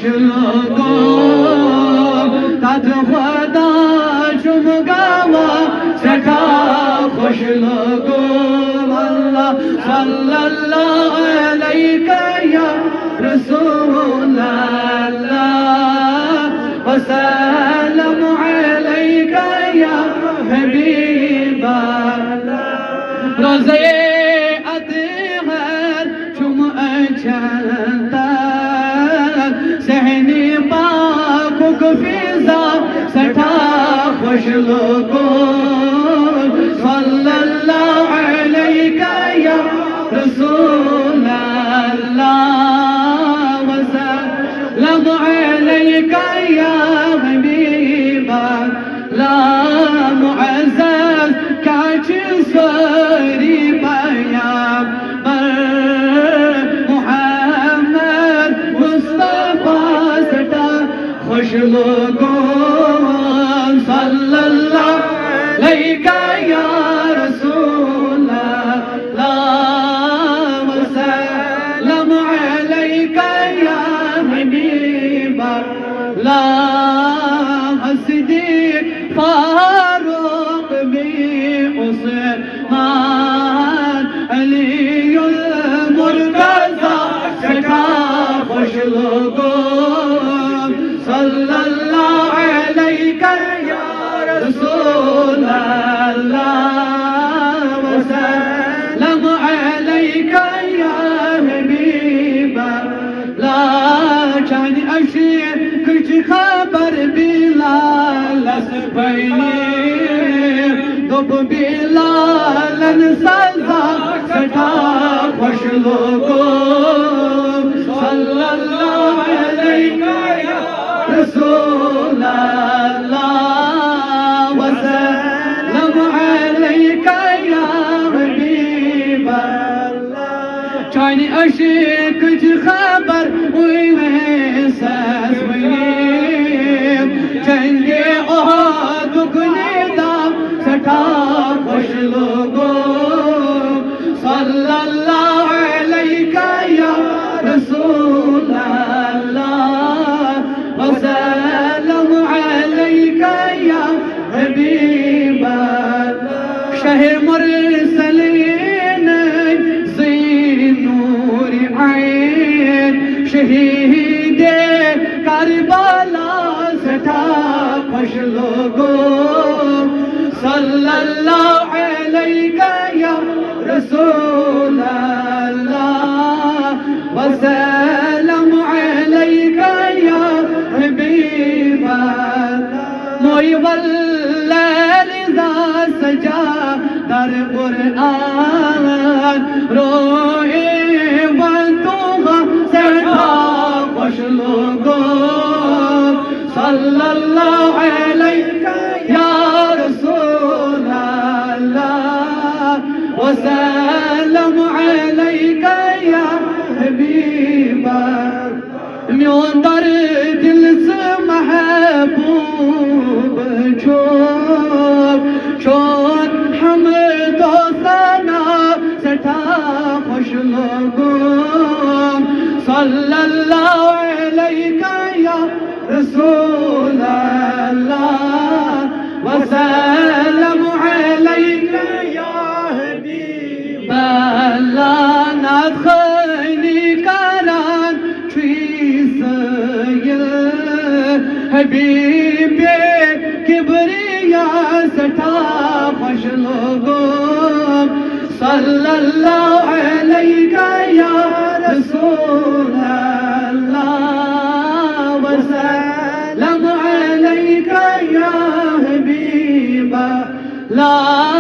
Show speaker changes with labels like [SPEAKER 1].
[SPEAKER 1] لوگوں تات خدا چمگاوا سکھا خوش لوگوں اللہ صلی اللہ علیہ یا رسول اللہ وسلم علیہ یا حبیب اللہ روزے اطہر جمعہ چلتا صحنی پاک کو فضا سٹھا خوش لوگوں صلی اللہ علیہ یا رسول اللہ وسلم علیہ یا حبیب اللہ معزز کاچ سوری پیام محمد مصطفیٰ سٹا خوش لوگوں صلی اللہ علیہ یا رسول اللہ وسلم علیہ یا حبیب اللہ صدیق فاروق بھی عثمان علی المرتضی سٹا خوش لوگوں صلی اللہ علیہ یا رسول اللہ وسلم علیہ یا حبیب اللہ چانی اشیر کچھ خبر بلال سپینی دب بلالن سزا سٹا خوش لوگوں صلی اللہ علیہ یا رسول اللہ وسلم علیہ یا حبیب اللہ چانی عشق کی خبر ہوئی میں ساس ہوئی جنگ احد کنے دام سٹھا خوش لوگوں صلی اللہ علیہ یا رسول اللہ وسلم علیہ یا حبیب اللہ شہ مرسلین ذی نور عین شہید کربلا سٹھا خوش لوگوں صلی اللہ علیہ یا رسول اللہ وسلم علیہ یا حبیب اللہ موئی واللیل اذا سجا در قرآن روئے وانتوغا سٹھا خوش لوگوں صلی اللہ علیہ یا رسول اللہ وسلم علیہ یا حبیب میون در دل سے محبوب چون حمد و ثنا سٹھا خوش لوگوں صلی اللہ علیہ یا رسول اللہ وسلم علیہ یا حبیب اللہ نادخنی کران حبیب کبریا سٹھا خوش لوگوں صلی اللہ علیہ یا رسول اللہ وسلم علیہ یا حبیب اللہ